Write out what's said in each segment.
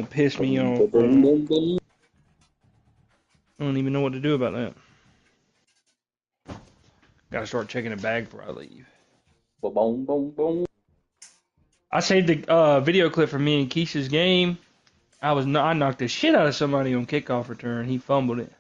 gonna piss me off. I don't even know what to do about that. Gotta start checking the bag before I leave. Boom, boom, boom. I saved the video clip from me and Keisha's game. I knocked the shit out of somebody on kickoff return. He fumbled it.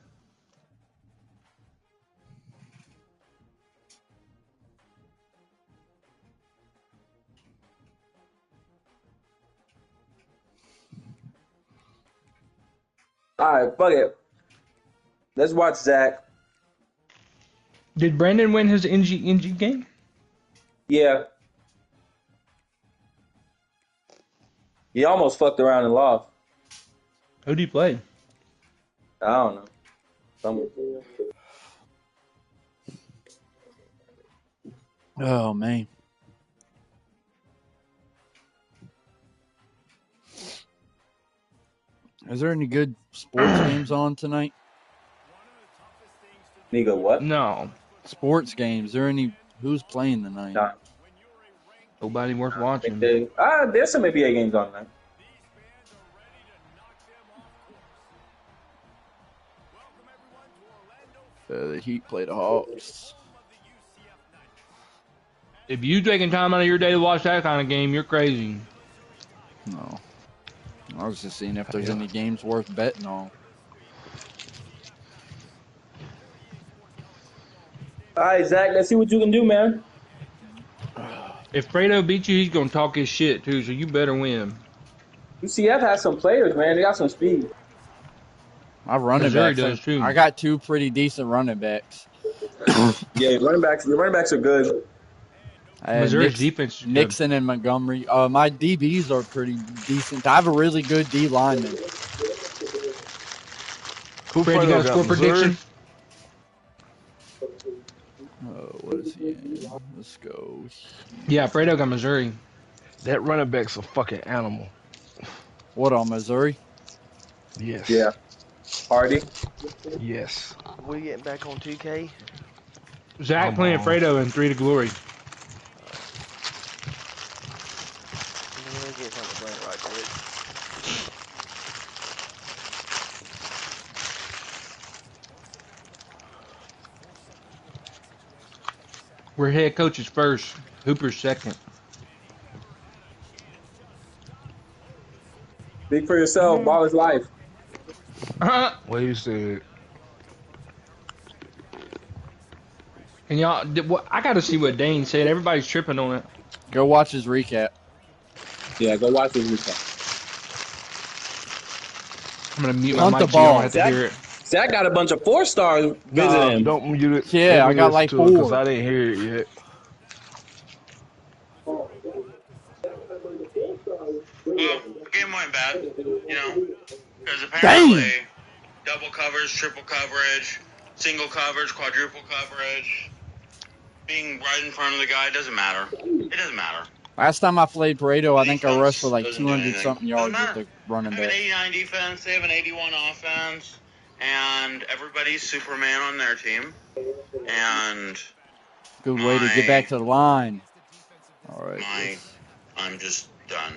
All right, fuck it. Let's watch Zach. Did Brandon win his NG game? Yeah. He almost fucked around and lost. Who'd he play? I don't know. Oh, man. Is there any good sports games on tonight? Nigga, what? No. Sports games. Is there any? Who's playing tonight? Nah. Nobody worth watching. There's some NBA games on tonight. The Heat play the Hawks. If you taking time out of your day to watch that kind of game, you're crazy. No. I was just seeing if there's any games worth betting on. All right, Zach, let's see what you can do, man. If Fredo beats you, he's going to talk his shit, too, so you better win. UCF has some players, man. They got some speed. My running Missouri backs, does, too. I got two pretty decent running backs. Yeah, your running backs are good. Missouri's defense is good. Nixon and Montgomery. My DBs are pretty decent. I have a really good D lineman. Fred, you got a score prediction? What is he in? Let's go. Yeah, Fredo got Missouri. That running back's a fucking animal. What, on Missouri? Yes. Yeah. Hardy. Yes. We getting back on 2K? Zach playing Fredo in 3ToGlory. Get something playing right quick. We're head coaches first. Hooper's second. Speak for yourself. Ball is life. What you said. And y'all, I got to see what Dane said. Everybody's tripping on it. Go watch his recap. Yeah, go watch his recap. I'm going to mute my Hunt mic the so you don't ball. have to hear it. Zach got a bunch of 4-stars visiting him. Don't mute it. Yeah, I got like 4. Because I didn't hear it yet. Well, the game went bad, you know, because apparently double coverage, triple coverage, single coverage, quadruple coverage, being right in front of the guy doesn't matter. It doesn't matter. Last time I played Pareto, I think I rushed for like Doesn't do 200-something yards with the running They have an back. 89 defense, they have an 81 offense, and everybody's Superman on their team. And Good way to get back to the line. All right. I'm just done.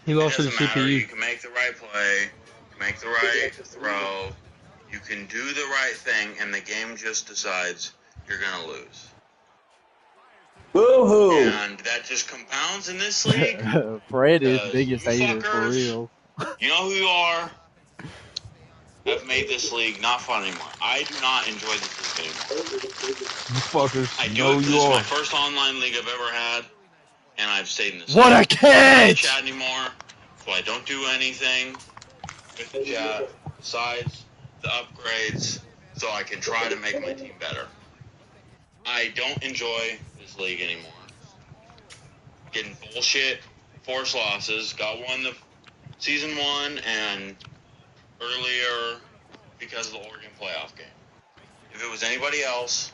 He lost to the doesn't matter. CPU. You can make the right play, you can make the right throw, you can do the right thing, and the game just decides you're going to lose. Boo-hoo. And that just compounds in this league. Fred is biggest you hater for fuckers, real. You know who you are. Have made this league not fun anymore. I do not enjoy this league anymore. You fuckers. I do know it. This you is are. my first online league I've ever had, and I've stayed in this. What league. a catch! I don't chat anymore, so I don't do anything with the chat besides the upgrades, so I can try to make my team better. I don't enjoy this league anymore. Getting bullshit, forced losses. Got one the season 1 and earlier because of the Oregon playoff game. If it was anybody else,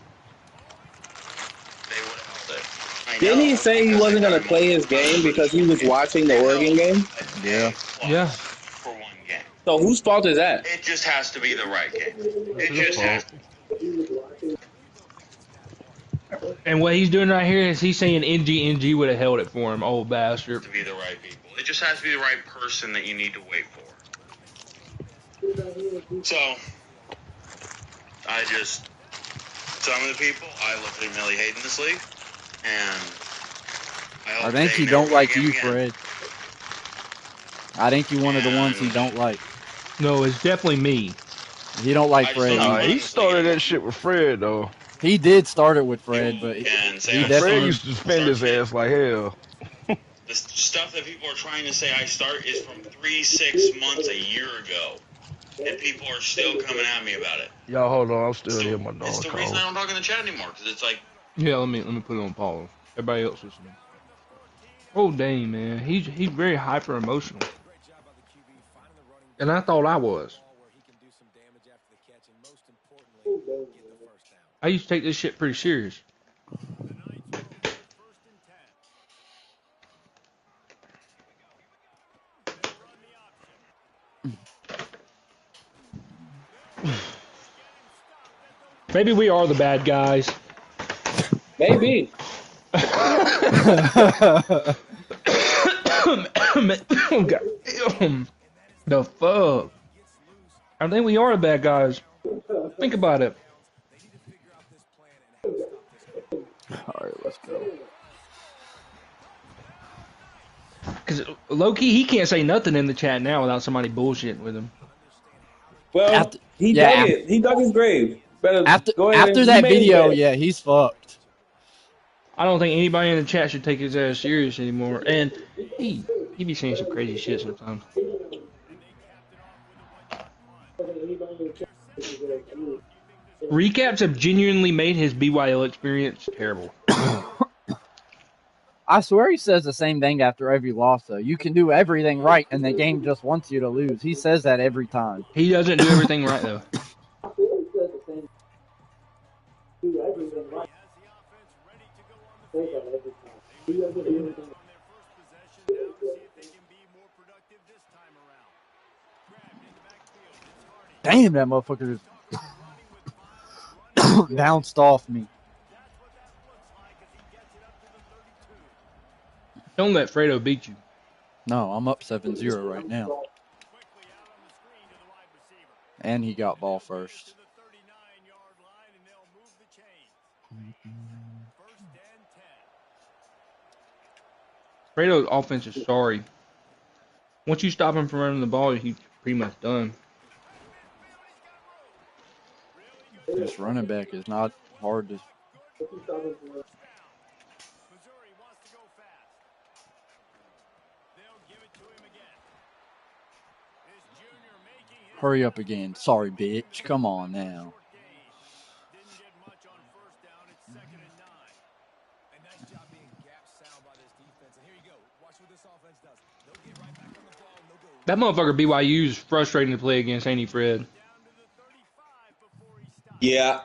they would have held it. Didn't he say he wasn't going to play his game because he was watching the Oregon game? Yeah. Yeah. For one game. So whose fault is that? It just has to be the right game. It just has to. And what he's doing right here is he's saying NG would have held it for him, old bastard. To be the right people. It just has to be the right person that you need to wait for. So, some of the people, I legitimately hate in this league, and I hope think they he never don't win a like game you, again. Fred. I think you one of the ones he And don't like. No, it's definitely me. He don't like I just don't Fred have Nah, fun either. in he this league started anymore. that shit with Fred though. He did start it with People Fred, but can say he I Fred definitely. start. used to defend his ass like hell. The stuff that people are trying to say I start is from 3, 6 months, a year ago. And people are still coming at me about it. Y'all hold on, I'm still here. My It's dog the reason called. I don't talk in the chat anymore, because it's like, Yeah, let me put it on pause. Everybody else listening. Oh dang, man, he's very hyper emotional, and I thought I was. I used to take this shit pretty serious. Maybe we are the bad guys. Maybe. God. The fuck? I think we are the bad guys. Think about it. All right, let's go. Because low key, he can't say nothing in the chat now without somebody bullshitting with him. Well, After, he dug yeah, it. He dug his grave. Better after go ahead after and he that made his video, bed. yeah, he's fucked. I don't think anybody in the chat should take his ass serious anymore. And he be saying some crazy shit sometimes. Recaps have genuinely made his BYL experience terrible. I swear he says the same thing after every loss, though. You can do everything right, and the game just wants you to lose. He says that every time. He doesn't do everything right though. Damn, that motherfucker just bounced off me. Don't let Fredo beat you. No, I'm up 7-0 right now. And he got ball first. Fredo's offense is sorry. Once you stop him from running the ball, he's pretty much done. This running back is not hard to. Hurry up again. Sorry, bitch. Come on now. That motherfucker BYU is frustrating to play against, ain't he, Fred? Yeah.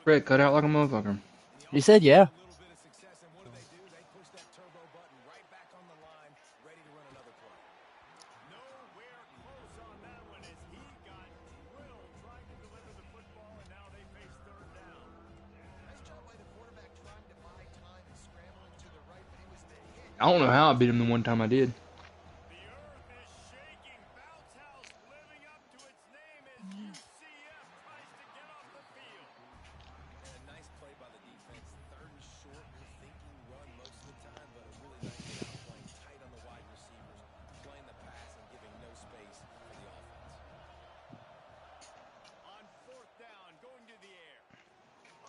Fred cut out like a motherfucker. He said, yeah. I don't know how I beat him the one time I did.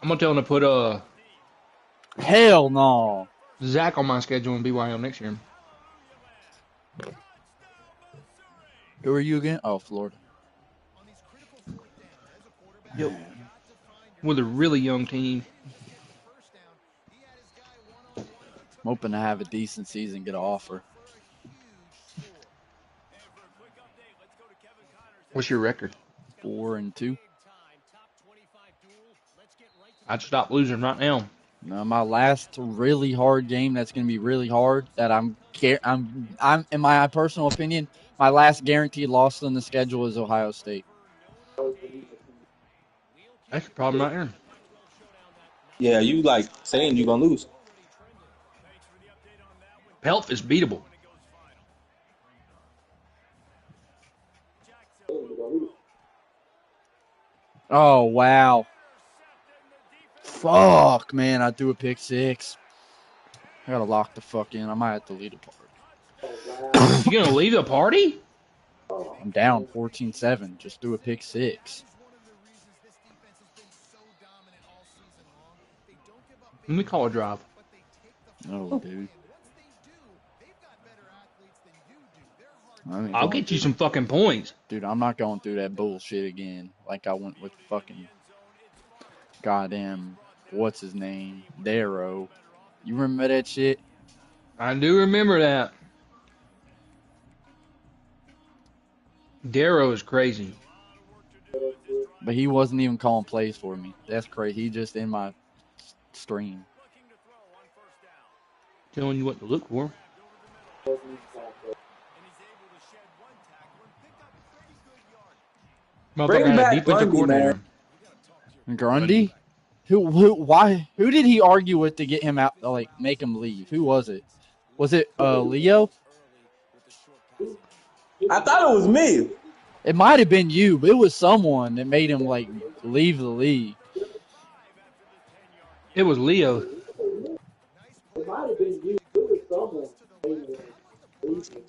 I'm gonna tell him to put Hell no. Zach on my schedule in BYU next year. Who are you again? Oh, Florida. Yep. With a really young team. I'm hoping to have a decent season, get an offer. What's your record? 4-2. I'd stop losing right now. No, my last really hard game that's going to be really hard that I'm in my personal opinion, my last guaranteed loss on the schedule is Ohio State. That's the problem right here. Yeah, you like saying you're gonna lose. Pelf is beatable. Oh, wow. Fuck, man, I threw a pick six. I gotta lock the fuck in. I might have to lead a party. You gonna leave the party? I'm down 14-7. Just threw a pick six. Let me call a drive. No, dude. I'll get you some fucking points. Dude, I'm not going through that bullshit again. Like I went with fucking goddamn, what's his name? Darrow. You remember that shit? I do remember that. Darrow is crazy. But he wasn't even calling plays for me. That's crazy. He just in my stream. Telling you what to look for. Bring Motherfucker had a back defensive Grundy, coordinator. man. Grundy? Who did he argue with to get him out, like, make him leave? Who was it? Was it Leo? I thought it was me. It might have been you, but it was someone that made him, like, leave the league. It was Leo.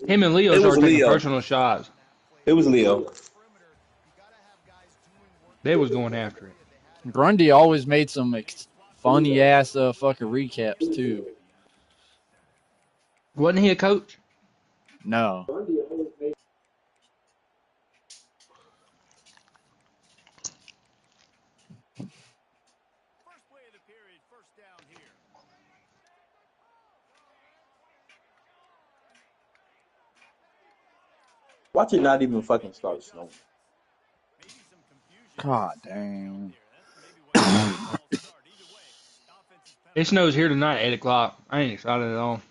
Him and Leo It was started taking Leo. personal shots. It was Leo. They was going after it. Grundy always made some funny ass fucking recaps too. Wasn't he a coach? No. Watch it not even fucking start snowing. God damn. It snows here tonight at 8 o'clock. I ain't excited at all.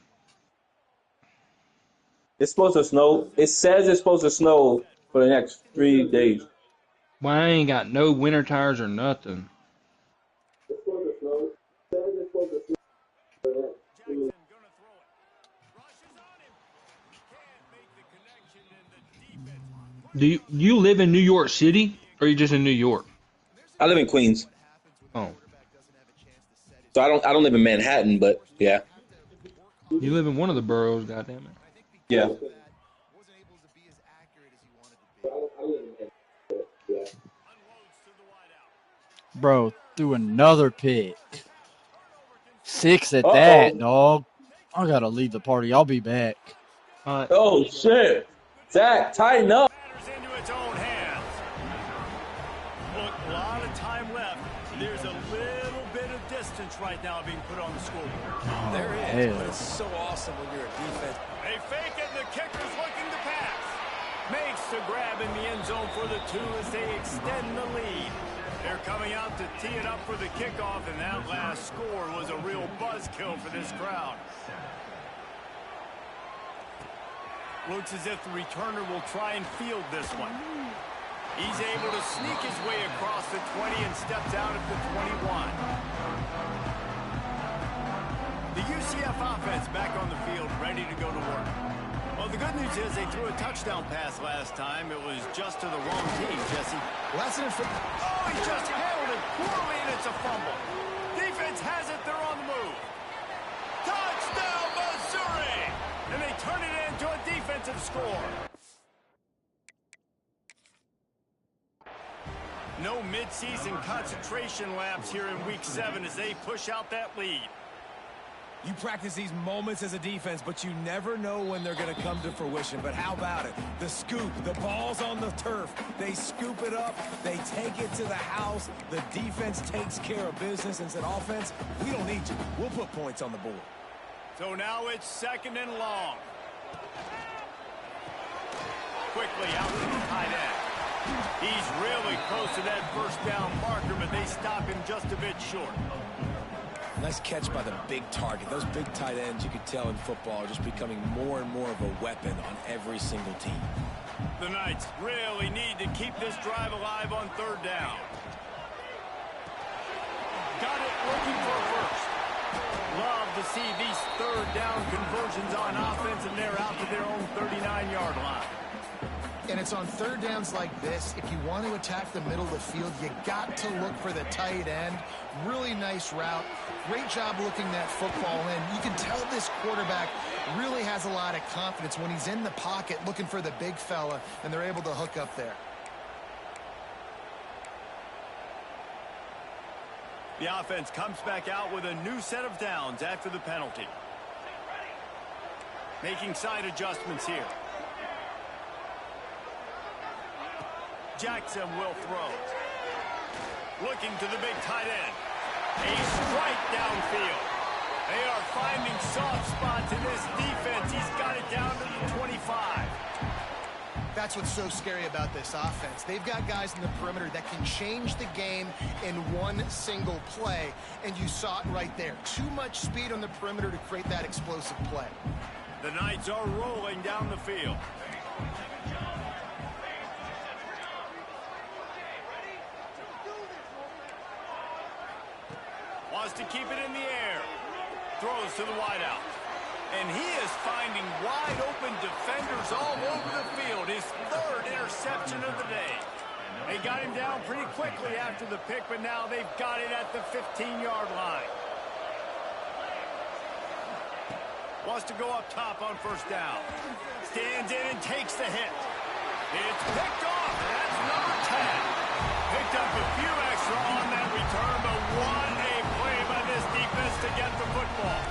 It's supposed to snow. It says it's supposed to snow for the next 3 days. Well, I ain't got no winter tires or nothing. Do you live in New York City or you just in New York? I live in Queens, Oh, so I don't live in Manhattan, but yeah, you live in one of the boroughs, goddammit. yeah. Bro, threw another pick. 6 at Uh-oh. that, dog. I gotta leave the party. I'll be back. Oh shit, Zach, tighten up. Into its own hands. Look, a lot of time left. There's a little bit of distance right now being put on the scoreboard. There is, but it's so awesome when you're a defense. They fake it, and the kicker's looking to pass. Makes the grab in the end zone for the 2 as they extend the lead. They're coming out to tee it up for the kickoff, and that last score was a real buzzkill for this crowd. Looks as if the returner will try and field this one. He's able to sneak his way across the 20 and steps out at the 21. The UCF offense back on the field, ready to go to work. Well, the good news is they threw a touchdown pass last time. It was just to the wrong team, Jesse. Lesson for... Oh, he just handled it poorly, and it's a fumble. Defense has it. They're on the move. Touchdown, Missouri! And they turn it into a defensive score. No mid-season concentration lapse here in Week 7 as they push out that lead. You practice these moments as a defense, but you never know when they're going to come to fruition. But how about it? The scoop, the ball's on the turf. They scoop it up. They take it to the house. The defense takes care of business and said, offense, we don't need you. We'll put points on the board. So now it's 2nd and long. Quickly out to the tight end. He's really close to that first down marker, but they stop him just a bit short. Nice catch by the big target. Those big tight ends, you could tell in football, are just becoming more and more of a weapon on every single team. The Knights really need to keep this drive alive on third down. Got it, looking for first. Love to see these third down conversions on offense, and they're out to their own 39-yard line. And it's on third downs like this. If you want to attack the middle of the field, you got to look for the tight end. Really nice route. Great job looking that football in. You can tell this quarterback really has a lot of confidence when he's in the pocket looking for the big fella, and they're able to hook up there. The offense comes back out with a new set of downs after the penalty. Making side adjustments here. Jackson will throw. Looking to the big tight end. A strike downfield. They are finding soft spots in this defense. He's got it down to the 25. That's what's so scary about this offense. They've got guys in the perimeter that can change the game in one single play, and you saw it right there. Too much speed on the perimeter to create that explosive play. The Knights are rolling down the field. Wants to keep it in the air. Throws to the wideout. And he is finding wide-open defenders all over the field. His third interception of the day. They got him down pretty quickly after the pick, but now they've got it at the 15-yard line. Wants to go up top on first down. Stands in and takes the hit. It's picked off, and that's number 10. Picked up a few extra on that return, but what a play by this defense to get the football.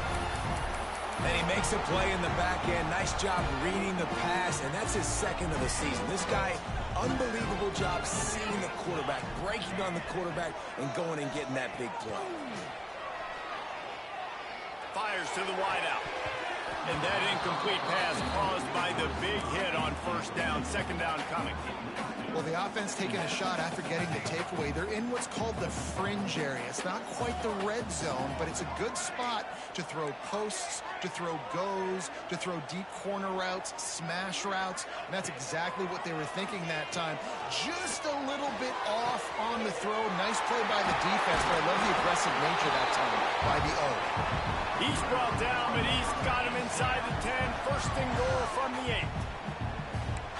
And he makes a play in the back end. Nice job reading the pass, and that's his second of the season. This guy, unbelievable job seeing the quarterback, breaking on the quarterback, and going and getting that big play. Fires to the wideout. And that incomplete pass caused by the big hit on first down. Second down coming. Well, the offense taking a shot after getting the takeaway. They're in what's called the fringe area. It's not quite the red zone, but it's a good spot to throw posts, to throw goes, to throw deep corner routes, smash routes. And that's exactly what they were thinking that time. Just a little bit off on the throw. Nice play by the defense, but I love the aggressive nature that time by the O. He's brought down, but he's got him inside the 10. First and goal from the 8.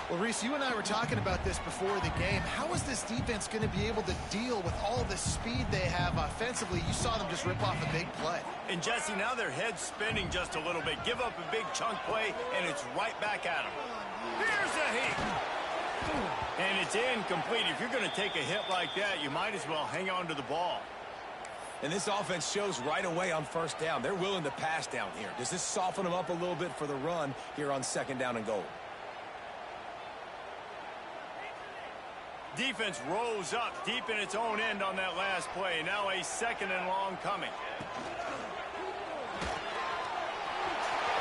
Well, Reese, you and I were talking about this before the game. How is this defense going to be able to deal with all the speed they have offensively? You saw them just rip off a big play. And Jesse, now their head's spinning just a little bit. Give up a big chunk play, and it's right back at them. Here's a hit. And it's incomplete. If you're going to take a hit like that, you might as well hang on to the ball. And this offense shows right away on first down. They're willing to pass down here. Does this soften them up a little bit for the run here on second down and goal? Defense rose up deep in its own end on that last play. Now a second and long coming.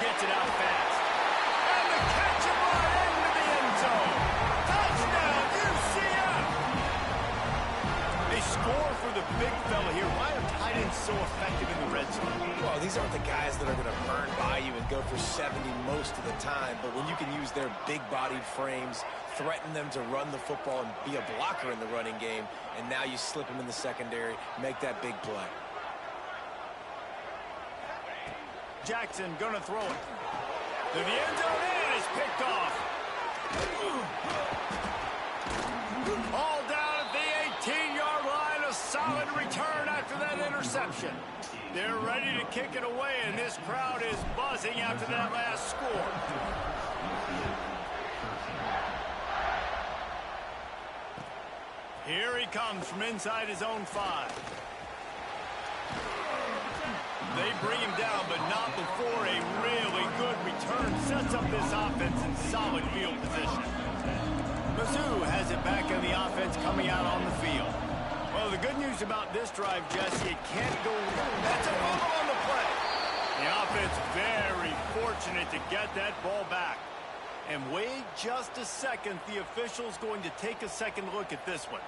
Gets it out fast. And the catch it right into the end zone. Touchdown, UCF! They score for the big fella here. Why are tight ends so effective in the red zone? Well, these aren't the guys that are going to burn by you and go for 70 most of the time, but when you can use their big-bodied frames, threaten them to run the football and be a blocker in the running game, and now you slip them in the secondary, make that big play. Jackson gonna throw it. To the end zone, and it's picked off. All down at the 18-yard line, a solid return after that interception. They're ready to kick it away, and this crowd is buzzing after that last score. Here he comes from inside his own 5. They bring him down, but not before a really good return sets up this offense in solid field position. Mizzou has it back on the offense coming out on the field. Well, the good news about this drive, Jesse, it can't go wrong. That's a fumble on the play. The offense very fortunate to get that ball back. And wait just a second, the official's going to take a second look at this one.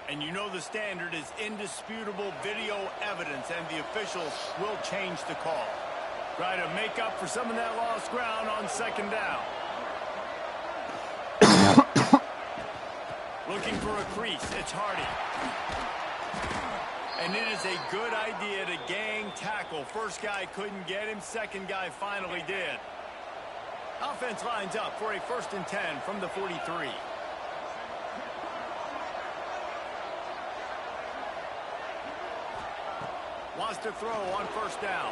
And you know the standard is indisputable video evidence, and the officials will change the call. Try to make up for some of that lost ground on second down. Looking for a crease, it's Hardy. And it is a good idea to gang tackle. First guy couldn't get him, second guy finally did. Offense lines up for a 1st and 10 from the 43. Wants to throw on 1st down.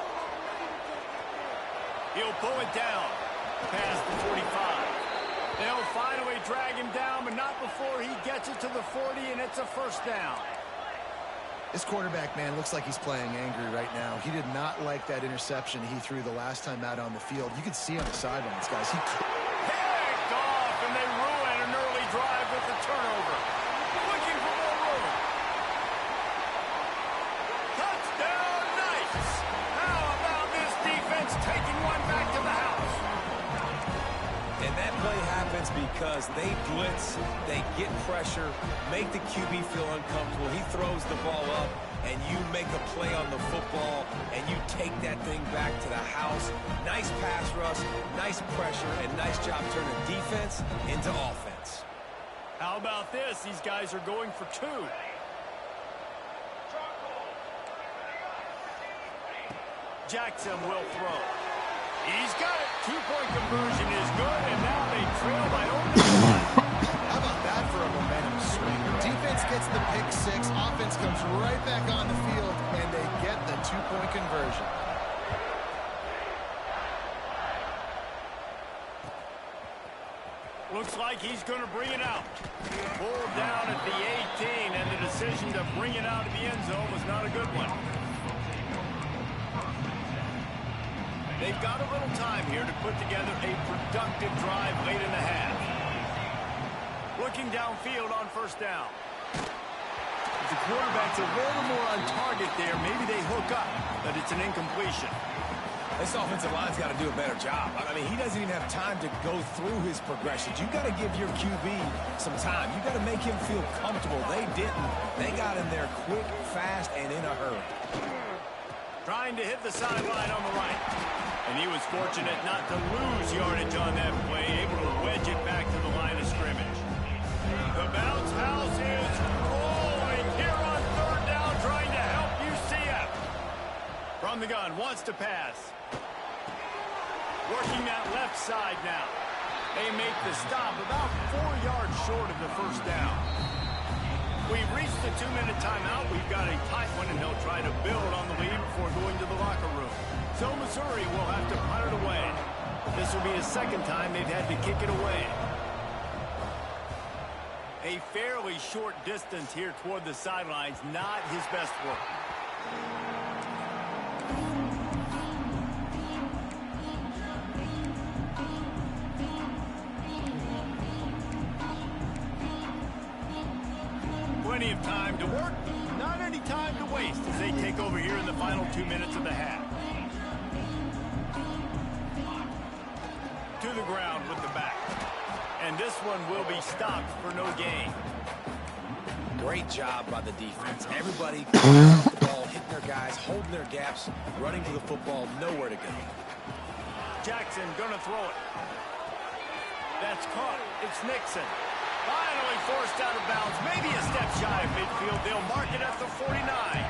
He'll pull it down past the 45. They'll finally drag him down, but not before he gets it to the 40, and it's a 1st down. This quarterback, man, looks like he's playing angry right now. He did not like that interception he threw the last time out on the field. You can see on the sidelines, guys. He picked off, and they ruin an early drive with the turnover. Looking for more room. Touchdown, nice. How about this defense taking one back to the house? And that play happens because they blitz, they get pressure, make the QB feel uncomfortable. He throws the ball up, and you make a play on the football, and you take that thing back to the house. Nice pass rush, nice pressure, and nice job turning defense into offense. How about this? These guys are going for 2. Jackson will throw. He's got it. 2-point conversion is good, and now they trail by only 1. How about that for a momentum swing? Defense gets the pick 6. Offense comes right back on the field, and they get the 2-point conversion. Looks like he's going to bring it out. Pulled down at the 18, and the decision to bring it out of the end zone was not a good one. They've got a little time here to put together a productive drive late in the half. Looking downfield on 1st down. If the quarterback's a little more on target there, maybe they hook up, but it's an incompletion. This offensive line's got to do a better job. I mean, he doesn't even have time to go through his progressions. You got to give your QB some time. You got to make him feel comfortable. They didn't. They got in there quick, fast, and in a hurry. Trying to hit the sideline on the right. And he was fortunate not to lose yardage on that play, able to wedge it back to the line of scrimmage. The bounce house is rolling here on 3rd down, trying to help UCF. From the gun, wants to pass. Working that left side now. They make the stop about 4 yards short of the 1st down. We've reached the 2-minute timeout. We've got a tight one, and they'll try to build on the lead before going to the locker room. So Missouri will have to punt it away. This will be the 2nd time they've had to kick it away. A fairly short distance here toward the sidelines, not his best work. Plenty of time to work, not any time to waste as they take over here in the final 2 minutes of the half. To the ground with the back. And this one will be stopped for no gain. Great job by the defense. Everybody off the ball, hitting their guys, holding their gaps, running to the football, nowhere to go. Jackson gonna throw it. That's caught. It's Nixon. Finally forced out of bounds. Maybe a step shy of midfield. They'll mark it at the 49.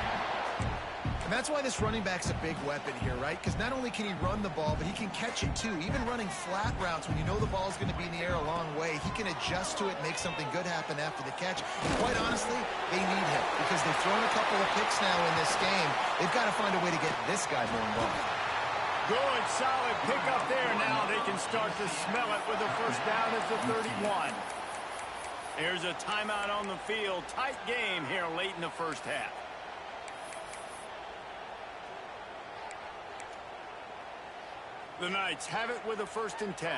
And that's why this running back's a big weapon here, right? Because not only can he run the ball, but he can catch it too. Even running flat routes when you know the ball's going to be in the air a long way, he can adjust to it, make something good happen after the catch. And quite honestly, they need him because they've thrown a couple of picks now in this game. They've got to find a way to get this guy more involved. Good, solid pick up there. Now they can start to smell it with a 1st down at the 31. There's a timeout on the field. Tight game here late in the 1st half. The Knights have it with a 1st and 10.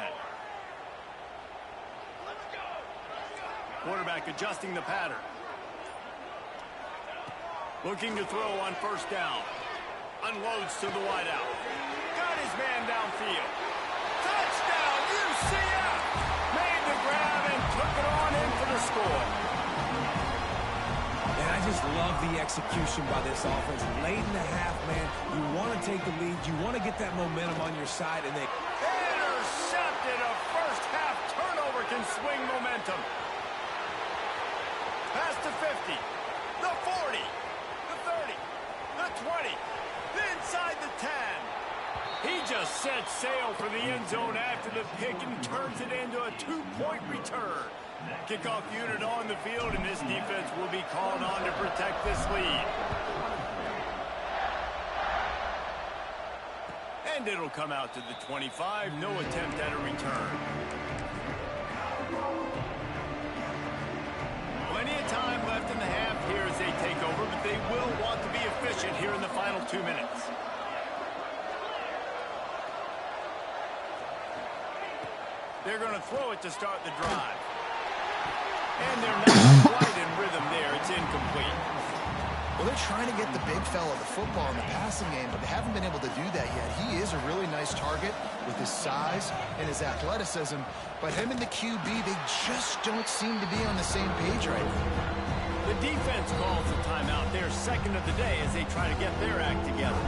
Quarterback adjusting the pattern. Looking to throw on 1st down. Unloads to the wideout. Got his man downfield. Touchdown, UCF! Made the grab and took it on in for the score. love the execution by this offense. Late in the half, man, you want to take the lead. You want to get that momentum on your side, and they Intercepted. A first half turnover can swing momentum. Pass to 50. The 40. The 30. The 20. Inside the 10. He just sets sail for the end zone after the pick and turns it into a 2-point return. Kickoff unit on the field, and this defense will be called on to protect this lead. And it'll come out to the 25. No attempt at a return. Plenty of time left in the half here as they take over, but they will want to be efficient here in the final 2 minutes. They're going to throw it to start the drive. And they're not quite in rhythm there. It's incomplete. Well, they're trying to get the big fella the football in the passing game, but they haven't been able to do that yet. He is a really nice target with his size and his athleticism, but him and the QB, they just don't seem to be on the same page right now. The defense calls a timeout. They're second of the day as they try to get their act together.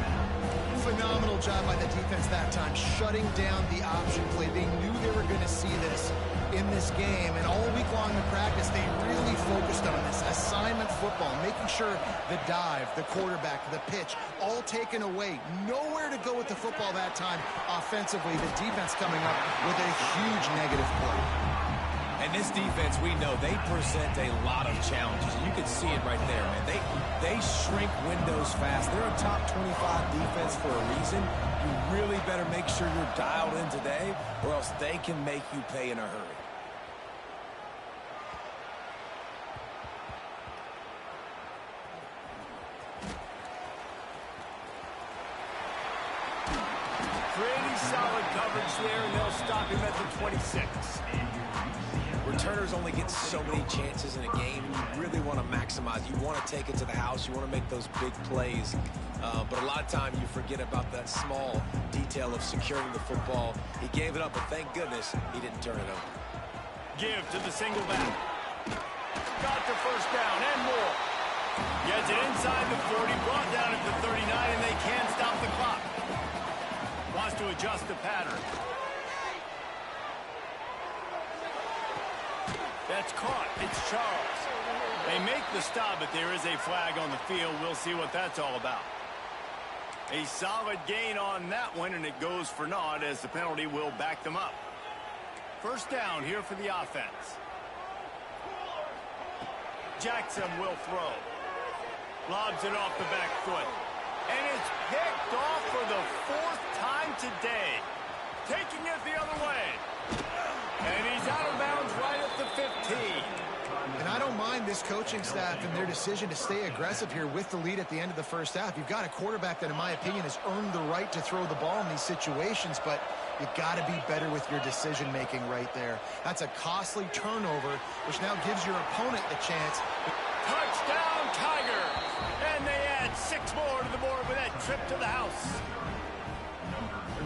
Phenomenal job by the defense that time, shutting down the option play. They knew they were going to see this in this game, and all week long in practice, they really focused on this assignment football, making sure the dive, the quarterback, the pitch, all taken away. Nowhere to go with the football that time offensively. The defense coming up with a huge negative play. And this defense, we know, they present a lot of challenges. You can see it right there, man. They shrink windows fast. They're a top 25 defense for a reason. You really better make sure you're dialed in today, or else they can make you pay in a hurry. Pretty solid coverage there, and they'll stop him at the 26. Returners only get so many chances in a game. You really want to maximize. You want to take it to the house. You want to make those big plays. But a lot of time you forget about that small detail of securing the football. He gave it up, but thank goodness he didn't turn it over. Give to the single back. Got the first down and more. Gets it inside the 40, brought down at the 39, and they can't stop the clock. Wants to adjust the pattern. That's caught. It's Charles. They make the stop, but there is a flag on the field. We'll see what that's all about. A solid gain on that one, and it goes for naught as the penalty will back them up. First down here for the offense. Jackson will throw. Lobs it off the back foot. And it's picked off for the 4th time today. Taking it the other way. And he's out of bounds right at the 15. And I don't mind this coaching staff and their decision to stay aggressive here with the lead at the end of the first half. You've got a quarterback that, in my opinion, has earned the right to throw the ball in these situations, but you've got to be better with your decision-making right there. That's a costly turnover, which now gives your opponent a chance. Touchdown, Tigers! And they add 6 more to the board with that trip to the house.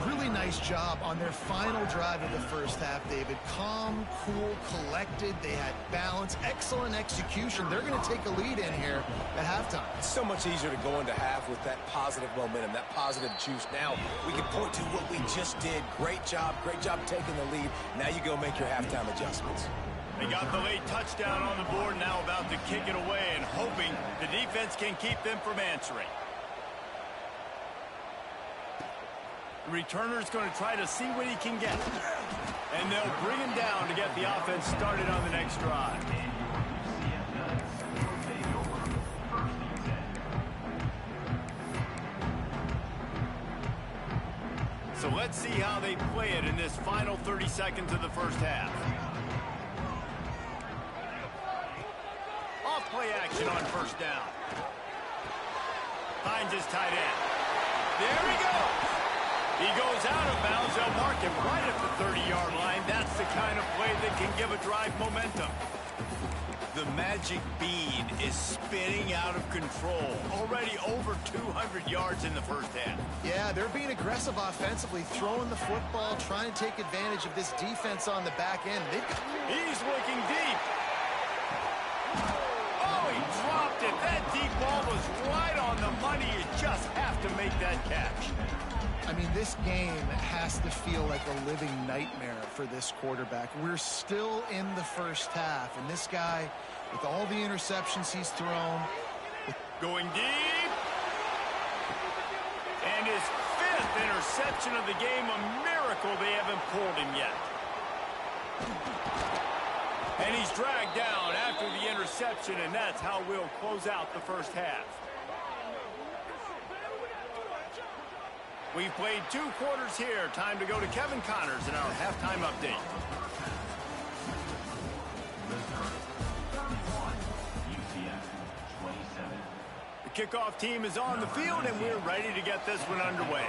Really nice job on their final drive of the first half, David. Calm, cool, collected. They had balance, excellent execution. They're going to take a lead in here at halftime. It's so much easier to go into half with that positive momentum, that positive juice. Now we can point to what we just did. Great job taking the lead. Now you go make your halftime adjustments. They got the late touchdown on the board, now about to kick it away and hoping the defense can keep them from answering. The returner's going to try to see what he can get. And they'll bring him down to get the offense started on the next drive. So let's see how they play it in this final 30 seconds of the first half. Off play action on first down. Finds his tight end. There he goes. He goes out of bounds. They'll mark him right at the 30-yard line. That's the kind of play that can give a drive momentum. The magic bean is spinning out of control. Already over 200 yards in the first half. Yeah, they're being aggressive offensively, throwing the football, trying to take advantage of this defense on the back end. He's looking deep. Oh, he dropped dropped it. That deep ball was right on the money. You just have to make that catch. I mean, this game has to feel like a living nightmare for this quarterback. We're still in the first half, and this guy, with all the interceptions he's thrown. Going deep. And his 5th interception of the game. A miracle they haven't pulled him yet. And he's dragged down after the interception, and that's how we'll close out the first half. We've played 2 quarters here. Time to go to Kevin Connors in our halftime update. The kickoff team is on the field, and we're ready to get this one underway.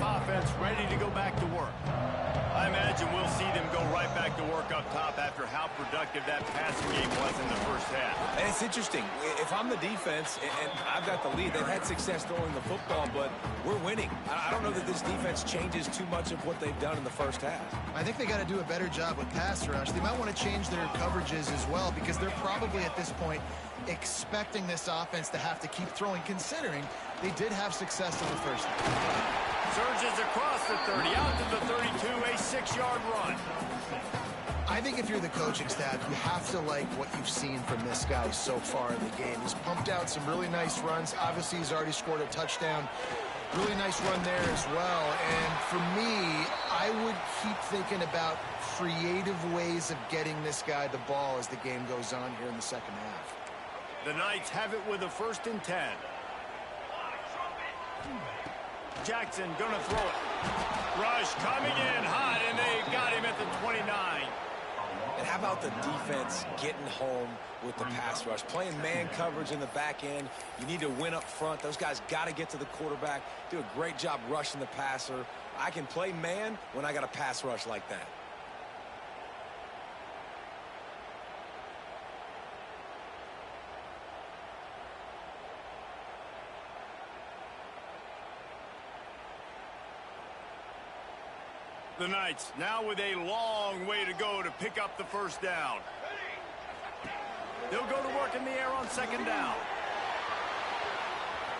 Offense ready to go back to work. I imagine we'll see them go right back to work up top after how productive that passing game was in the first half. And it's interesting. If I'm the defense and I've got the lead, they've had success throwing the football, but we're winning. I don't know that this defense changes too much of what they've done in the first half. I think they got to do a better job with pass rush. They might want to change their coverages as well, because they're probably at this point expecting this offense to have to keep throwing, considering they did have success in the first half. Surges across the 30, out to the 32, a 6-yard run. I think if you're the coaching staff, you have to like what you've seen from this guy so far in the game. He's pumped out some really nice runs. Obviously, he's already scored a touchdown. Really nice run there as well. And for me, I would keep thinking about creative ways of getting this guy the ball as the game goes on here in the second half. The Knights have it with a 1st and 10. Jackson gonna throw it. Rush coming in hot, and they got him at the 29. And how about the defense getting home with the pass rush? Playing man coverage in the back end. You need to win up front. Those guys got to get to the quarterback. Do a great job rushing the passer. I can play man when I got a pass rush like that. The Knights now with a long way to go to pick up the first down. They'll go to work in the air on 2nd down.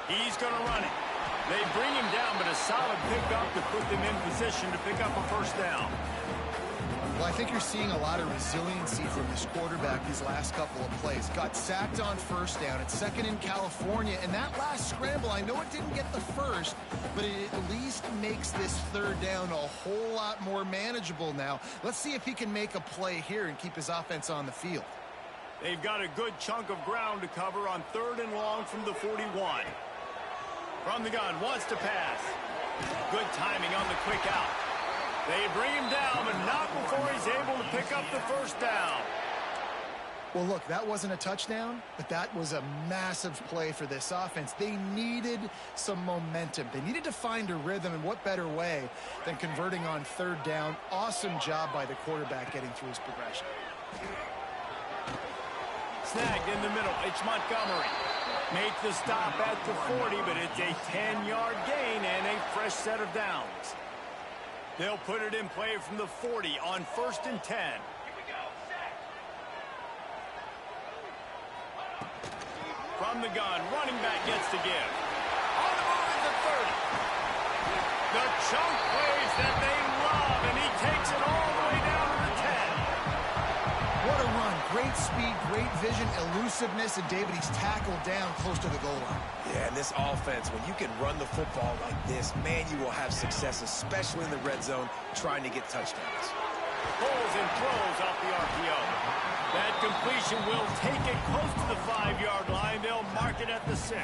He's going to run it. They bring him down, but a solid pickup to put them in position to pick up a first down. Well, I think you're seeing a lot of resiliency from this quarterback these last couple of plays. Got sacked on 1st down. It's 2nd in California. And that last scramble, I know it didn't get the first, but it at least makes this 3rd down a whole lot more manageable now. Let's see if he can make a play here and keep his offense on the field. They've got a good chunk of ground to cover on 3rd and long from the 41. From the gun, wants to pass. Good timing on the quick out. They bring him down, but not before he's able to pick up the first down. Well, look, that wasn't a touchdown, but that was a massive play for this offense. They needed some momentum. They needed to find a rhythm, and what better way than converting on 3rd down. Awesome job by the quarterback getting through his progression. Snagged in the middle, it's Montgomery. Make the stop at the 40, but it's a 10-yard gain and a fresh set of downs. They'll put it in play from the 40 on 1st and 10. From the gun, running back gets to give. On the move at the 30. The chunk plays that they love, and he takes it all the way down to the 10. What a run. Great speed, great vision, elusiveness, and David, he's tackled down close to the goal line. Yeah, and this offense, when you can run the football like this, man, you will have success, especially in the red zone, trying to get touchdowns. Pulls and throws off the RPO. That completion will take it close to the 5-yard line. They'll mark it at the 6.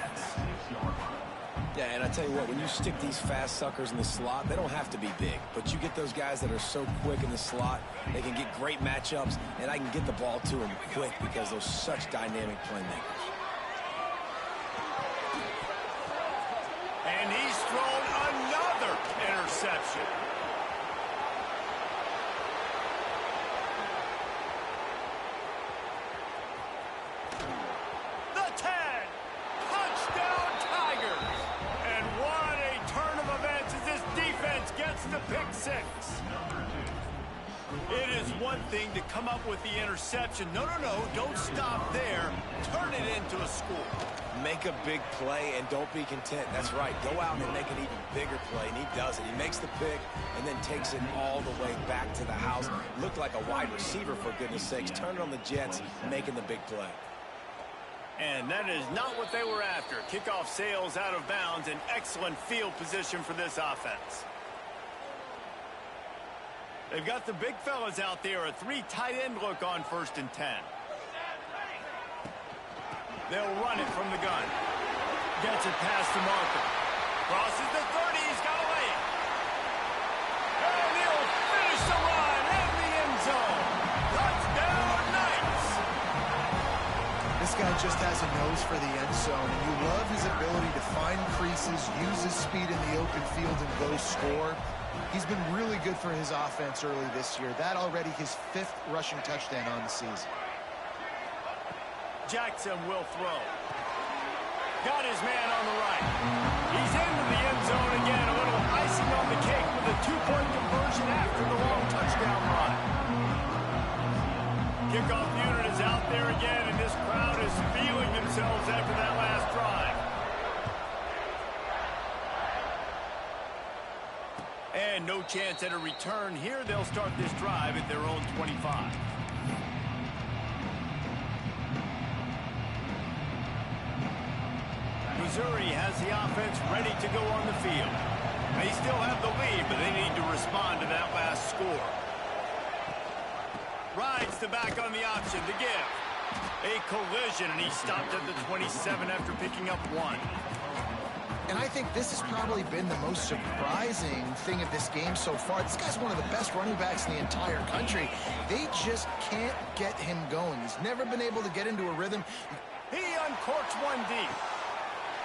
Yeah, and I tell you what, when you stick these fast suckers in the slot, they don't have to be big. But you get those guys that are so quick in the slot, they can get great matchups, and I can get the ball to them quick because they're such dynamic playmakers. And he's thrown another interception. The 10. 6. It is one thing to come up with the interception. No, don't stop there. Turn it into a score. Make a big play and don't be content. That's right. Go out and make an even bigger play, and he does it. He makes the pick and then takes it all the way back to the house. Looked like a wide receiver, for goodness sakes. Turn it on the Jets, making the big play. And that is not what they were after. Kickoff sails out of bounds. An excellent field position for this offense. They've got the big fellas out there. A 3 tight end look on 1st and 10. They'll run it from the gun. Gets it past the marker. Crosses the 30. He's got a lane. And he'll finish the run in the end zone. Touchdown, Knights. This guy just has a nose for the end zone, and you love his ability to find creases, use his speed in the open field, and go score. He's been really good for his offense early this year. That already his 5th rushing touchdown on the season. Jackson will throw. Got his man on the right. He's into the end zone again. A little icing on the cake with a 2-point conversion after the long touchdown run. Kickoff unit is out there again, and this crowd is feeling themselves after that last drive. And no chance at a return here. They'll start this drive at their own 25. Missouri has the offense ready to go on the field. They still have the lead, but they need to respond to that last score. Rides the back on the option to give. A collision, and he stopped at the 27 after picking up 1. And I think this has probably been the most surprising thing of this game so far. This guy's one of the best running backs in the entire country. They just can't get him going. He's never been able to get into a rhythm. He uncorks one deep.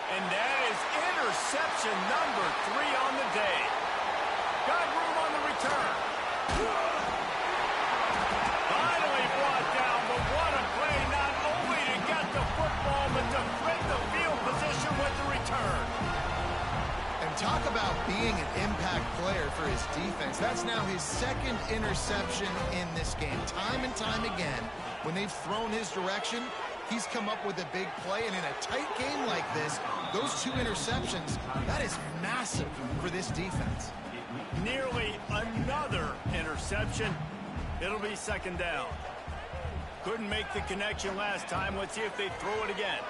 And that is interception number 3 on the day. Got room on the return. Finally brought down, but what a play, not only to get the football, but to thread the field position with the return. And talk about being an impact player for his defense. That's now his 2nd interception in this game. Time and time again, when they've thrown his direction, he's come up with a big play. And in a tight game like this, those 2 interceptions, that is massive for this defense. Nearly another interception. It'll be 2nd down. Couldn't make the connection last time. Let's see if they throw it again.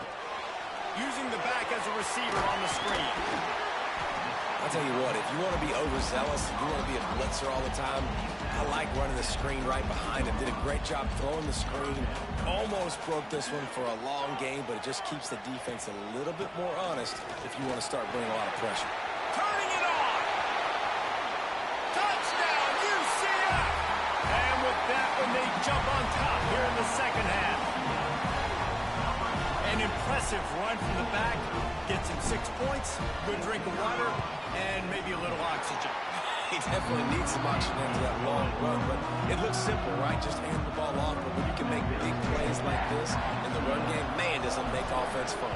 Using the back as a receiver on the screen. I'll tell you what, if you want to be overzealous, if you want to be a blitzer all the time, I like running the screen right behind him. Did a great job throwing the screen. Almost broke this one for a long game, but it just keeps the defense a little bit more honest if you want to start bringing a lot of pressure. Turning it on. Touchdown, UCF. And with that one, they jump on top here in the 2nd half. An impressive run from the back. Gets him 6 points, good drink of water, and maybe a little oxygen. He definitely needs some oxygen into that long run, but it looks simple, right? Just hand the ball off, but when you can make big plays like this in the run game, man, does it make offense fun.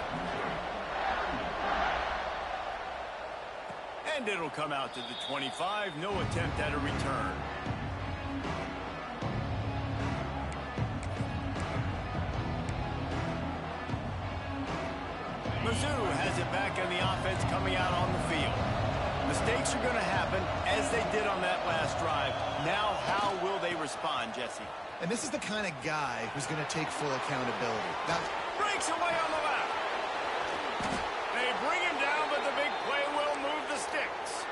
And it'll come out to the 25. No attempt at a return. Mizzou has it back in the offense coming out on the field. Mistakes are going to happen as they did on that last drive. Now, how will they respond, Jesse? And this is the kind of guy who's going to take full accountability. Now, breaks away on the left. They bring him down, but the big play will move the sticks.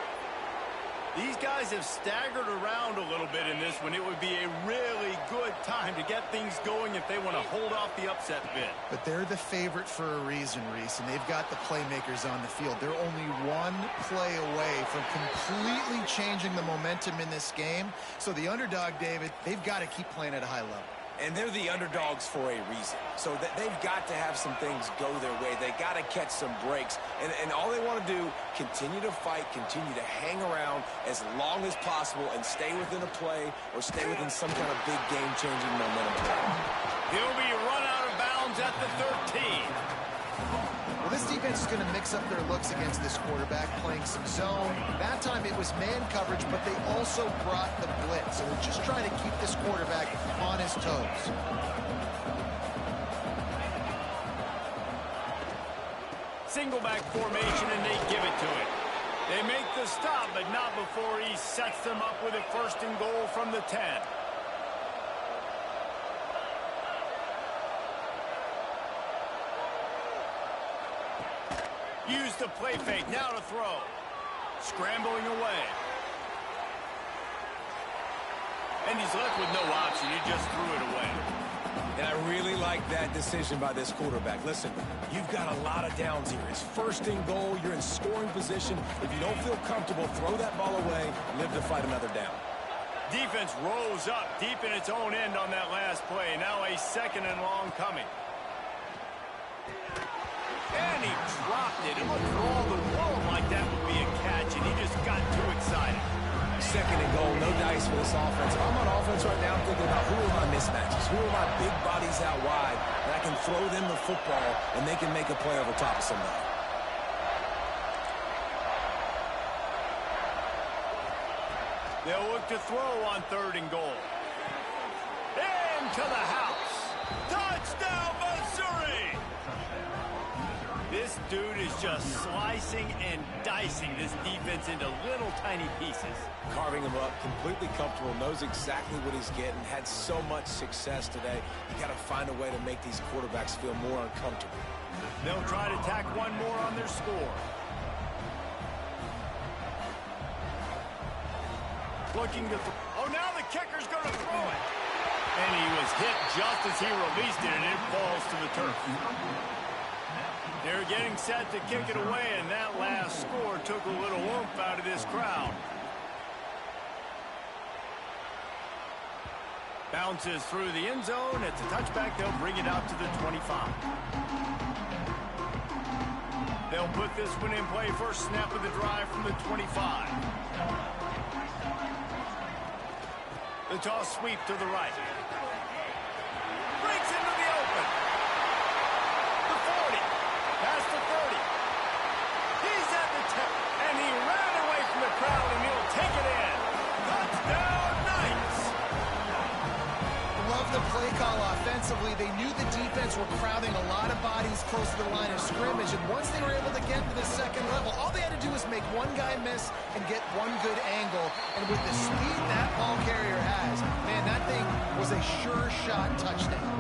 These guys have staggered around a little bit in this one. It would be a really good time to get things going if they want to hold off the upset bid. But they're the favorite for a reason, Reese, and they've got the playmakers on the field. They're only one play away from completely changing the momentum in this game. So the underdog, David, they've got to keep playing at a high level. And they're the underdogs for a reason. So they've got to have some things go their way. They got to catch some breaks. And all they want to do, continue to fight, continue to hang around as long as possible and stay within a play or stay within some kind of big game-changing momentum play. He'll be run out of bounds at the 13. Well, this defense is going to mix up their looks against this quarterback, playing some zone. That time it was man coverage, but they also brought the blitz. So they're just trying to keep this quarterback on his toes. Single back formation, and they give it to it. They make the stop, but not before he sets them up with a 1st and goal from the 10. Use the play fake, now to throw. Scrambling away. And he's left with no option, he just threw it away. And I really like that decision by this quarterback. Listen, you've got a lot of downs here. It's 1st and goal, you're in scoring position. If you don't feel comfortable, throw that ball away, live to fight another down. Defense rose up deep in its own end on that last play. Now a 2nd and long coming. And he dropped it. It looked for all the world like that would be a catch, and he just got too excited. 2nd and goal, no dice for this offense. If I'm on offense right now, I'm thinking about who are my mismatches, who are my big bodies out wide, and I can throw them the football, and they can make a play over top of somebody. They'll look to throw on 3rd and goal. Into the house. Touchdown, Missouri! This dude is just slicing and dicing this defense into little tiny pieces. Carving him up, completely comfortable, knows exactly what he's getting, had so much success today. You got to find a way to make these quarterbacks feel more uncomfortable. They'll try to tack one more on their score. Looking to oh, now the kicker's going to throw it. And he was hit just as he released it, and it falls to the turf. They're getting set to kick it away, and that last score took a little oomph out of this crowd. Bounces through the end zone. It's a touchback. They'll bring it out to the 25. They'll put this one in play. First snap of the drive from the 25. The toss sweep to the right. Breaks into the open. The 40. Past the 30. He's at the 10. And he ran away from the crowd, and he'll take it in. Touchdown, Knights! Love the play call offensively. They knew the defense were crowding a lot of bodies close to the line of scrimmage, and once they were able to get to the 2nd level, all they had to do was make one guy miss and get one good angle. And with the speed that ball carrier has, man, that thing was a sure shot touchdown.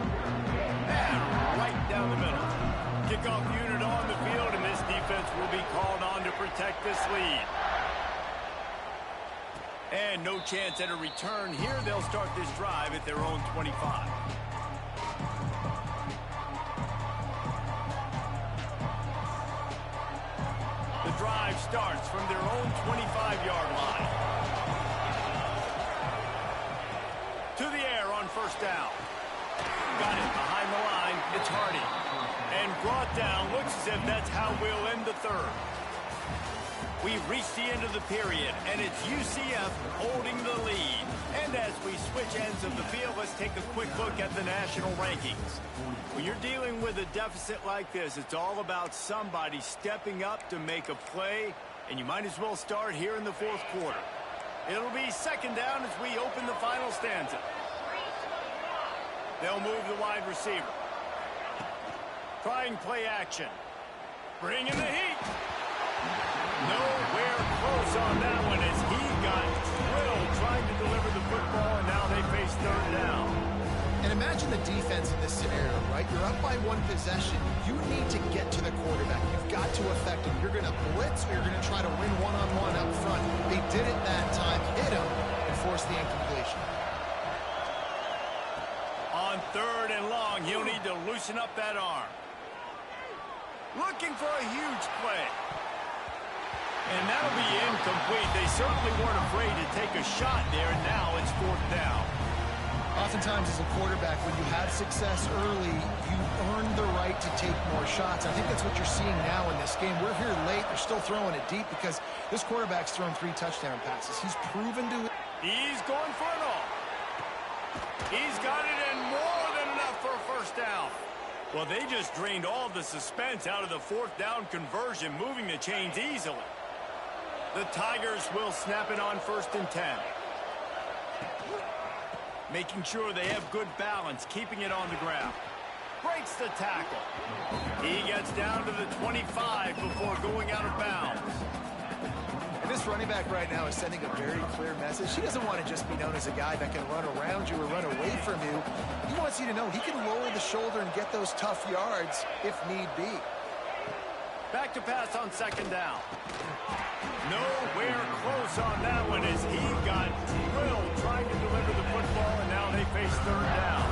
And right down the middle. Kickoff unit on the field, and this defense will be called on to protect this lead. And no chance at a return here. They'll start this drive at their own 25. The drive starts from their own 25-yard line. To the air on 1st down. Got it behind the line. It's Hardy. And brought down. Looks as if that's how we'll end the 3rd. We've reached the end of the period, and it's UCF holding the lead. And as we switch ends of the field, let's take a quick look at the national rankings. When you're dealing with a deficit like this, it's all about somebody stepping up to make a play, and you might as well start here in the 4th quarter. It'll be 2nd down as we open the final stanza. They'll move the wide receiver. Trying play action. Bringing the heat. Nowhere close on that one as he got drilled trying to deliver the football, and now they face 3rd down. And imagine the defense in this scenario, right? You're up by one possession. You need to get to the quarterback. You've got to affect him. You're going to blitz, or you're going to try to win one-on-one up front. They did it that time, hit him, and forced the incompletion. On 3rd and long, he'll need to loosen up that arm. Looking for a huge play. And that'll be incomplete. They certainly weren't afraid to take a shot there, and now it's 4th down. Oftentimes as a quarterback, when you have success early, you earn the right to take more shots. I think that's what you're seeing now in this game. We're here late. They're still throwing it deep because this quarterback's thrown 3 touchdown passes. He's proven to... He's going for it all. He's got it, and more than enough for a 1st down. Well, they just drained all the suspense out of the fourth down conversion, moving the chains easily. The Tigers will snap it on 1st and 10. Making sure they have good balance, keeping it on the ground. Breaks the tackle. He gets down to the 25 before going out of bounds. And this running back right now is sending a very clear message. He doesn't want to just be known as a guy that can run around you or run away from you. He wants you to know he can lower the shoulder and get those tough yards if need be. Back to pass on 2nd down. Nowhere close on that one as he got drilled trying to deliver the football, and now they face 3rd down.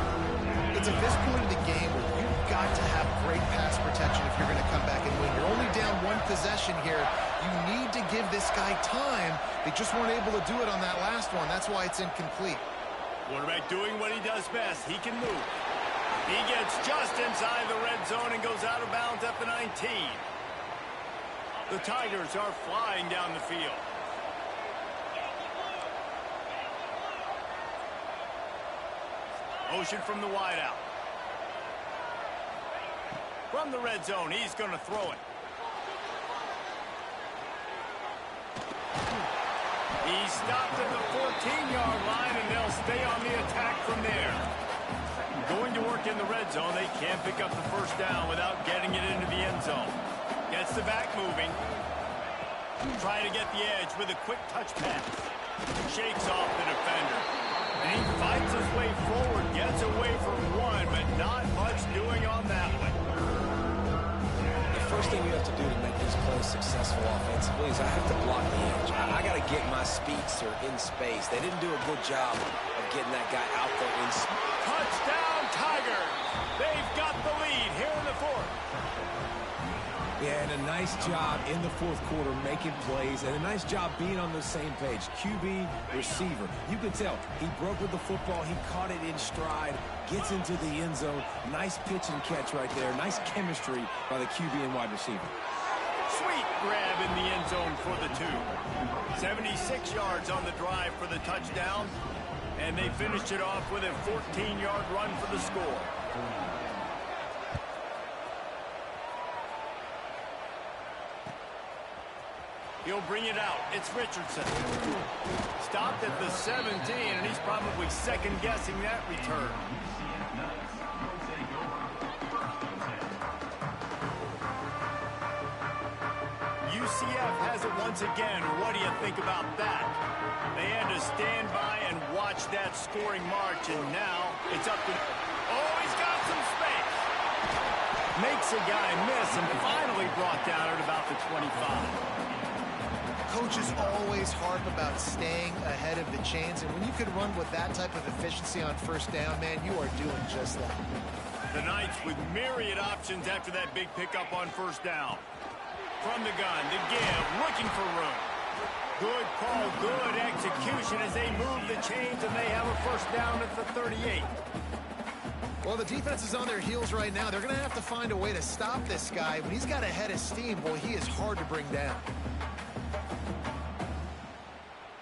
It's at this point of the game where you've got to have great pass protection if you're going to come back and win. You're only down 1 possession here. You need to give this guy time. They just weren't able to do it on that last one. That's why it's incomplete. Quarterback doing what he does best. He can move. He gets just inside the red zone and goes out of bounds at the 19. The Tigers are flying down the field. Motion from the wideout. From the red zone, he's going to throw it. He's stopped at the 14-yard line, and they'll stay on the attack from there. Going to work in the red zone, they can't pick up the 1st down without getting it into the end zone. Gets the back moving. Trying to get the edge with a quick touch pass. Shakes off the defender. And he fights his way forward, gets away from one, but not much doing on that one. The first thing you have to do to make these plays successful offensively is I have to block the edge. I got to get my speedster in space. They didn't do a good job of getting that guy out there in space. Touchdown, Tigers! They've got the lead here in the 4th. Yeah, and a nice job in the 4th quarter making plays, and a nice job being on the same page. QB, receiver. You can tell he broke with the football. He caught it in stride, gets into the end zone. Nice pitch and catch right there. Nice chemistry by the QB and wide receiver. Sweet grab in the end zone for the 2. 76 yards on the drive for the touchdown, and they finished it off with a 14-yard run for the score. He'll bring it out. It's Richardson. Stopped at the 17, and he's probably second-guessing that return. UCF has it once again. What do you think about that? They had to stand by and watch that scoring march, and now it's up to... Oh, he's got some space. Makes a guy miss and finally brought down at about the 25. Coaches always harp about staying ahead of the chains, and when you can run with that type of efficiency on 1st down, man, you are doing just that. The Knights with myriad options after that big pickup on 1st down. From the gun, the give, looking for room. Good call, good execution as they move the chains, and they have a 1st down at the 38. Well, the defense is on their heels right now. They're going to have to find a way to stop this guy. When he's got a head of steam, boy, he is hard to bring down.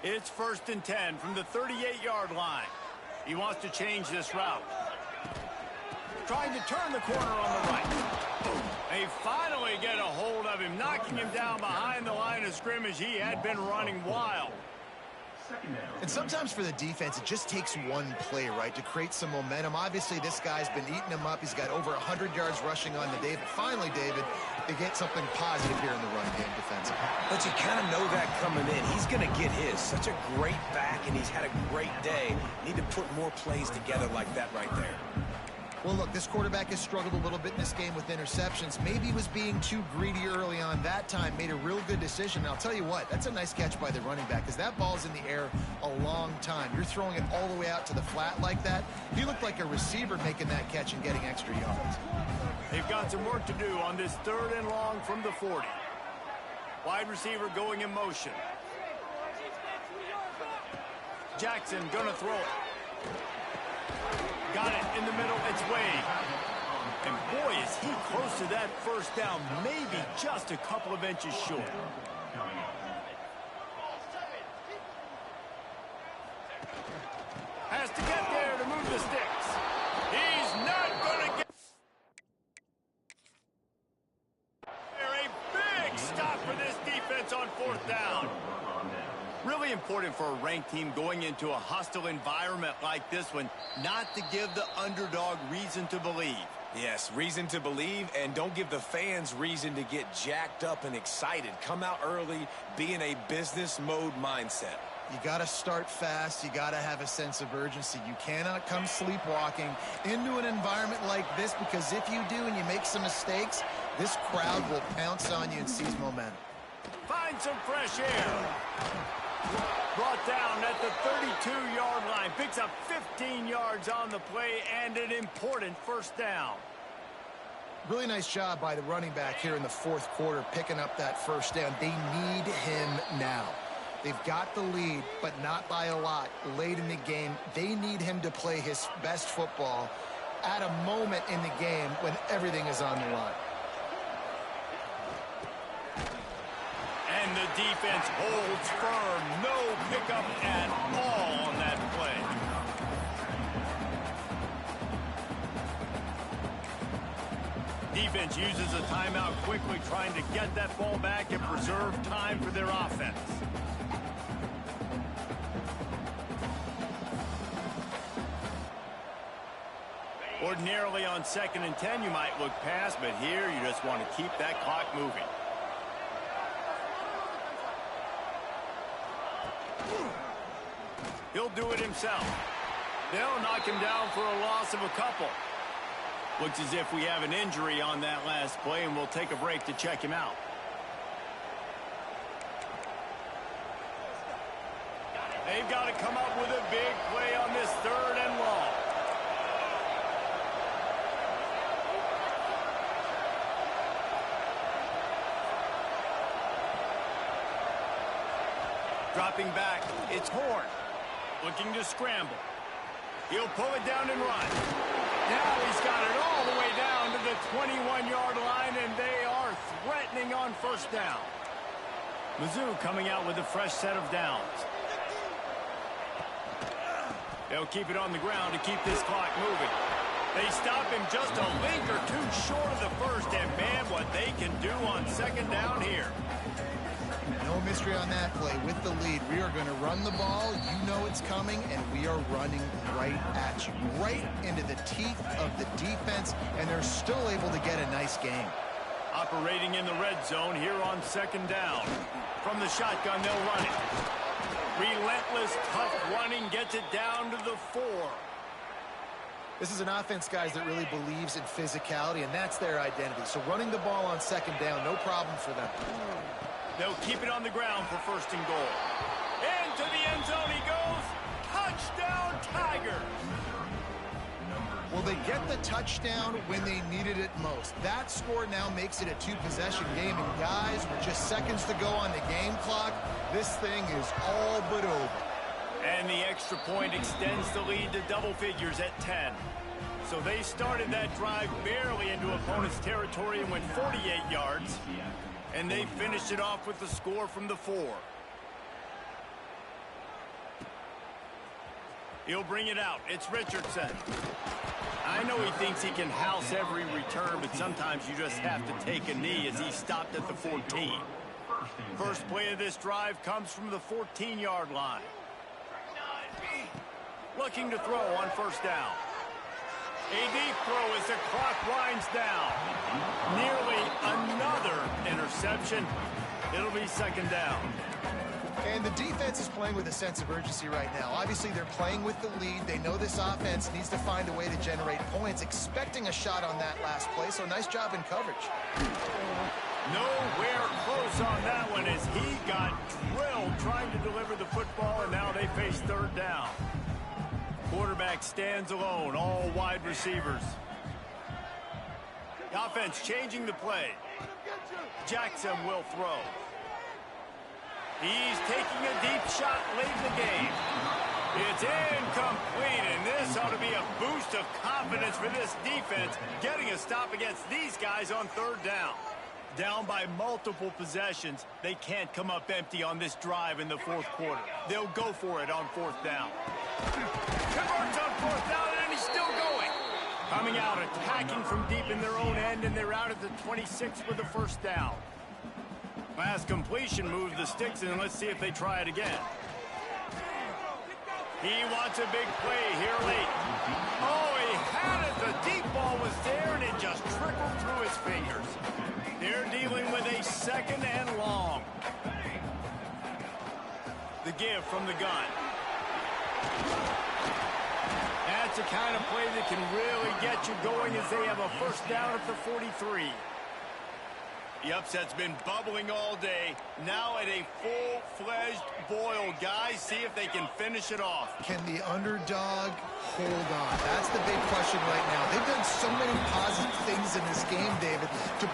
It's 1st and 10 from the 38-yard line. He wants to change this route. Trying to turn the corner on the right. They finally get a hold of him, knocking him down behind the line of scrimmage. He had been running wild. And sometimes for the defense, it just takes one play, right, to create some momentum. Obviously, this guy's been eating him up. He's got over 100 yards rushing on the day. But finally, David, they get something positive here in the run game defensively. But you kind of know that coming in. He's going to get his. Such a great back, and he's had a great day. Need to put more plays together like that right there. Well, look, this quarterback has struggled a little bit in this game with interceptions. Maybe he was being too greedy early on that time, made a real good decision. And I'll tell you what, that's a nice catch by the running back because that ball's in the air a long time. You're throwing it all the way out to the flat like that. He looked like a receiver making that catch and getting extra yards. They've got some work to do on this 3rd and long from the 40. Wide receiver going in motion. Jackson gonna throw it. Got it in the middle. It's Wade. And boy, is he close to that 1st down. Maybe just a couple of inches short. Has to get there to move the sticks. He's not going to get... important for a ranked team going into a hostile environment like this one not to give the underdog reason to believe. Yes, reason to believe, and don't give the fans reason to get jacked up and excited. Come out early, be in a business mode mindset. You got to start fast. You got to have a sense of urgency. You cannot come sleepwalking into an environment like this, because if you do and you make some mistakes, this crowd will pounce on you and seize momentum. Find some fresh air. Brought down at the 32-yard line. Picks up 15 yards on the play and an important first down. Really nice job by the running back here in the fourth quarter, picking up that first down. They need him now. They've got the lead, but not by a lot late in the game. They need him to play his best football at a moment in the game when everything is on the line. And the defense holds firm. No pickup at all on that play. Defense uses a timeout quickly, trying to get that ball back and preserve time for their offense. Ordinarily on 2nd and 10, you might look past, but here you just want to keep that clock moving. He'll do it himself. They'll knock him down for a loss of a couple. Looks as if we have an injury on that last play, and we'll take a break to check him out. They've got to come up with a big play on this 3rd and long. Dropping back, it's Horn. Looking to scramble. He'll pull it down and run. Now he's got it all the way down to the 21-yard line, and they are threatening on first down. Mizzou coming out with a fresh set of downs. They'll keep it on the ground to keep this clock moving. They stop him just a link or two short of the first, and man, what they can do on 2nd down here. No mystery on that play. With the lead, we are going to run the ball. You know it's coming, and we are running right at you, right into the teeth of the defense, and they're still able to get a nice game. Operating in the red zone here on 2nd down. From the shotgun, they'll run it. Relentless, tough running gets it down to the 4. This is an offense, guys, that really believes in physicality, and that's their identity. So running the ball on 2nd down, no problem for them. They'll keep it on the ground for 1st and goal. Into the end zone he goes. Touchdown, Tigers. Well, they get the touchdown when they needed it most. That score now makes it a 2-possession game. And, guys, with just seconds to go on the game clock, this thing is all but over. And the extra point extends the lead to double figures at 10. So they started that drive barely into opponent's territory and went 48 yards. And they finished it off with the score from the 4. He'll bring it out. It's Richardson. I know he thinks he can house every return, but sometimes you just have to take a knee as he stopped at the 14. First play of this drive comes from the 14-yard line. Looking to throw on 1st down. A deep throw as the clock winds down. Nearly another interception. It'll be 2nd down. And the defense is playing with a sense of urgency right now. Obviously, they're playing with the lead. They know this offense needs to find a way to generate points, expecting a shot on that last play. So nice job in coverage. Nowhere close on that one as he got drilled trying to deliver the football, and now they face 3rd down. Quarterback stands alone, all wide receivers. The offense changing the play. Jackson will throw. He's taking a deep shot late in the game. It's incomplete, and this ought to be a boost of confidence for this defense, getting a stop against these guys on 3rd down. Down by multiple possessions, they can't come up empty on this drive in the 4th quarter. They'll go for it on 4th down. Converts on 4th down, and he's still going. Coming out, attacking from deep in their own end, and they're out at the 26 with the 1st down. Last completion moves the sticks, and let's see if they try it again. He wants a big play here late. Oh, he had it. The deep ball was there, and it just trickled through his fingers. They're dealing with a 2nd and long. The give from the gun. That's the kind of play that can really get you going as they have a first down at the 43. The upset's been bubbling all day. Now at a full-fledged boil. Guys, see if they can finish it off. Can the underdog hold on? That's the big question right now. They've done so many positive things in this game, David, to